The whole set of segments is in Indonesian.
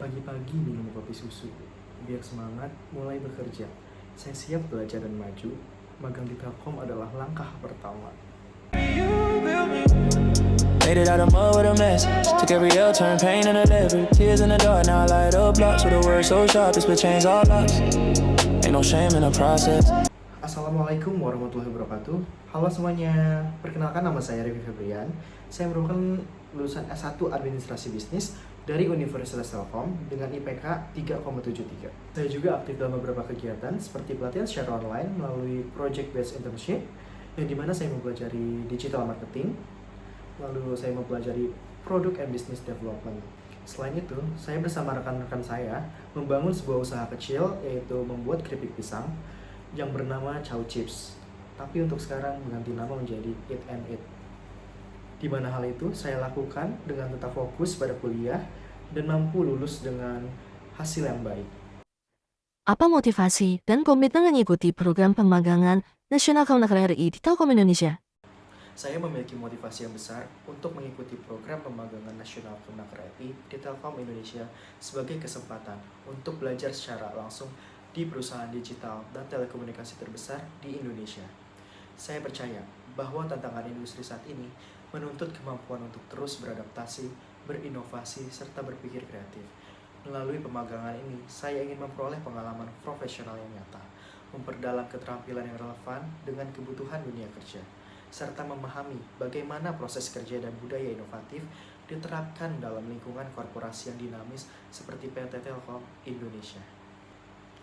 Pagi-pagi minum kopi susu, biar semangat mulai bekerja. Saya siap belajar dan maju. Magang di Telkom adalah langkah pertama. Made it out of mud with a mess. Took every L, turned pain into leverage. Tears in the dark, now I light up blocks. With a word so sharp, it's what change all locks. Ain't no shame in the process. Assalamualaikum warahmatullahi wabarakatuh. Halo semuanya, perkenalkan nama saya Revi Febrian. Saya merupakan lulusan S1 Administrasi Bisnis dari Universitas Telkom dengan IPK 3,73. Saya juga aktif dalam beberapa kegiatan seperti pelatihan secara online melalui Project Based Internship, yang dimana saya mempelajari digital marketing, lalu saya mempelajari product and business development. Selain itu, saya bersama rekan-rekan saya membangun sebuah usaha kecil, yaitu membuat keripik pisang yang bernama Chow Chips, tapi untuk sekarang mengganti nama menjadi Eat and Eat. Di mana hal itu saya lakukan dengan tetap fokus pada kuliah dan mampu lulus dengan hasil yang baik. Apa motivasi dan komitmen mengikuti program pemagangan Nasional Kementerian RI di Telkom Indonesia? Saya memiliki motivasi yang besar untuk mengikuti program pemagangan nasional Kementerian RI di Telkom Indonesia sebagai kesempatan untuk belajar secara langsung di perusahaan digital dan telekomunikasi terbesar di Indonesia. Saya percaya bahwa tantangan industri saat ini menuntut kemampuan untuk terus beradaptasi, berinovasi, serta berpikir kreatif. Melalui pemagangan ini, saya ingin memperoleh pengalaman profesional yang nyata, memperdalam keterampilan yang relevan dengan kebutuhan dunia kerja, serta memahami bagaimana proses kerja dan budaya inovatif diterapkan dalam lingkungan korporasi yang dinamis seperti PT Telkom Indonesia.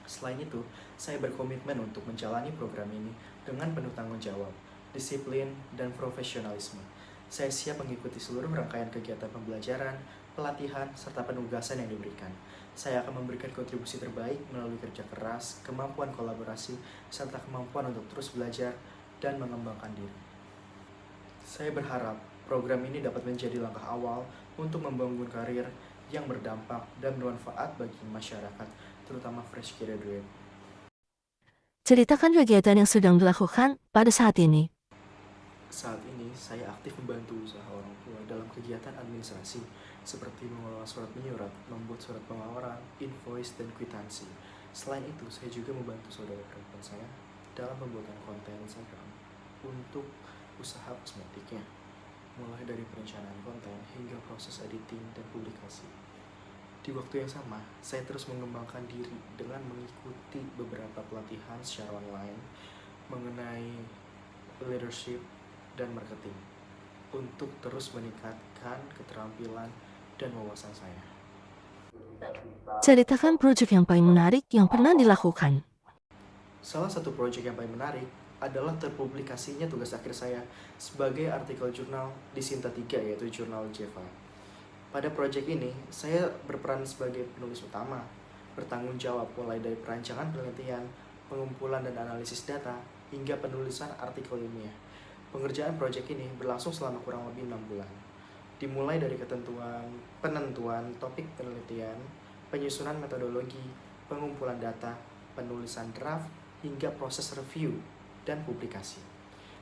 Selain itu, saya berkomitmen untuk menjalani program ini dengan penuh tanggung jawab, disiplin, dan profesionalisme. Saya siap mengikuti seluruh rangkaian kegiatan pembelajaran, pelatihan, serta penugasan yang diberikan. Saya akan memberikan kontribusi terbaik melalui kerja keras, kemampuan kolaborasi, serta kemampuan untuk terus belajar dan mengembangkan diri. Saya berharap program ini dapat menjadi langkah awal untuk membangun karir yang berdampak dan bermanfaat bagi masyarakat, terutama fresh graduate. Ceritakan kegiatan yang sedang dilakukan pada saat ini. Saat ini, saya aktif membantu usaha orang tua dalam kegiatan administrasi, seperti mengelola surat menyurat, membuat surat pengeluaran, invoice, dan kwitansi. Selain itu, saya juga membantu saudara perempuan saya dalam pembuatan konten Instagram untuk usaha kosmetiknya, mulai dari perencanaan konten hingga proses editing dan publikasi. Di waktu yang sama, saya terus mengembangkan diri dengan mengikuti beberapa pelatihan secara online mengenai leadership dan marketing untuk terus meningkatkan keterampilan dan wawasan saya. Ceritakan proyek yang paling menarik yang pernah dilakukan. Salah satu proyek yang paling menarik adalah terpublikasinya tugas akhir saya sebagai artikel jurnal di Sinta 3, yaitu jurnal Jeva. Pada proyek ini, saya berperan sebagai penulis utama, bertanggung jawab mulai dari perancangan penelitian, pengumpulan dan analisis data, hingga penulisan artikel ilmiah. Pengerjaan proyek ini berlangsung selama kurang lebih 6 bulan. Dimulai dari penentuan topik penelitian, penyusunan metodologi, pengumpulan data, penulisan draft, hingga proses review dan publikasi.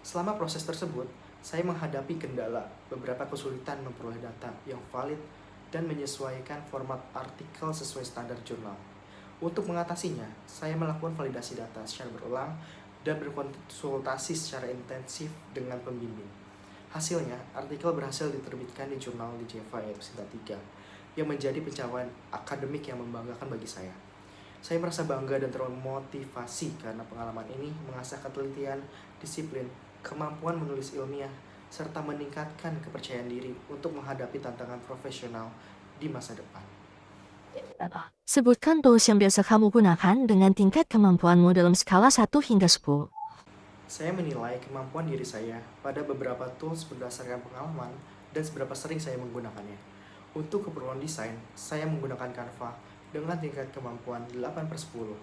Selama proses tersebut, saya menghadapi kendala beberapa kesulitan memperoleh data yang valid dan menyesuaikan format artikel sesuai standar jurnal. Untuk mengatasinya, saya melakukan validasi data secara berulang dan berkonsultasi secara intensif dengan pembimbing. Hasilnya, artikel berhasil diterbitkan di jurnal di Jeva, yaitu Sinta 3, yang menjadi pencapaian akademik yang membanggakan bagi saya. Saya merasa bangga dan termotivasi karena pengalaman ini mengasah ketelitian, disiplin, kemampuan menulis ilmiah, serta meningkatkan kepercayaan diri untuk menghadapi tantangan profesional di masa depan. Sebutkan tools yang biasa kamu gunakan dengan tingkat kemampuanmu dalam skala 1 hingga 10. Saya menilai kemampuan diri saya pada beberapa tools berdasarkan pengalaman dan seberapa sering saya menggunakannya. Untuk keperluan desain, saya menggunakan Canva dengan tingkat kemampuan 8/10.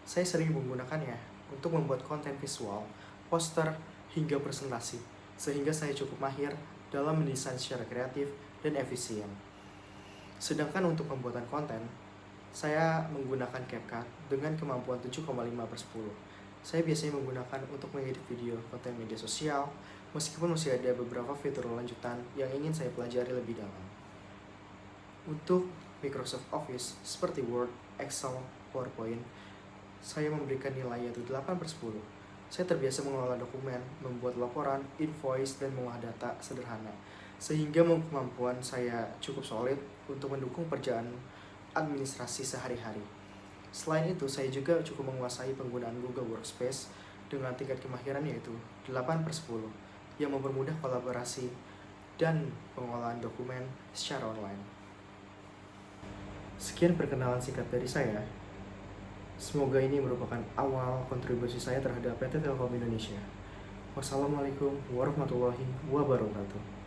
Saya sering menggunakannya untuk membuat konten visual, poster, hingga presentasi, sehingga saya cukup mahir dalam mendesain secara kreatif dan efisien. Sedangkan untuk pembuatan konten, saya menggunakan CapCut dengan kemampuan 7,5/10. Saya biasanya menggunakan untuk mengedit video konten media sosial, meskipun masih ada beberapa fitur lanjutan yang ingin saya pelajari lebih dalam. Untuk Microsoft Office seperti Word, Excel, PowerPoint, saya memberikan nilai yaitu 8/10. Saya terbiasa mengelola dokumen, membuat laporan, invoice, dan mengolah data sederhana, sehingga kemampuan saya cukup solid untuk mendukung pekerjaan administrasi sehari-hari. Selain itu, saya juga cukup menguasai penggunaan Google Workspace dengan tingkat kemahiran yaitu 8/10, yang mempermudah kolaborasi dan pengolahan dokumen secara online. Sekian perkenalan singkat dari saya. Semoga ini merupakan awal kontribusi saya terhadap PT Telkom Indonesia. Wassalamualaikum warahmatullahi wabarakatuh.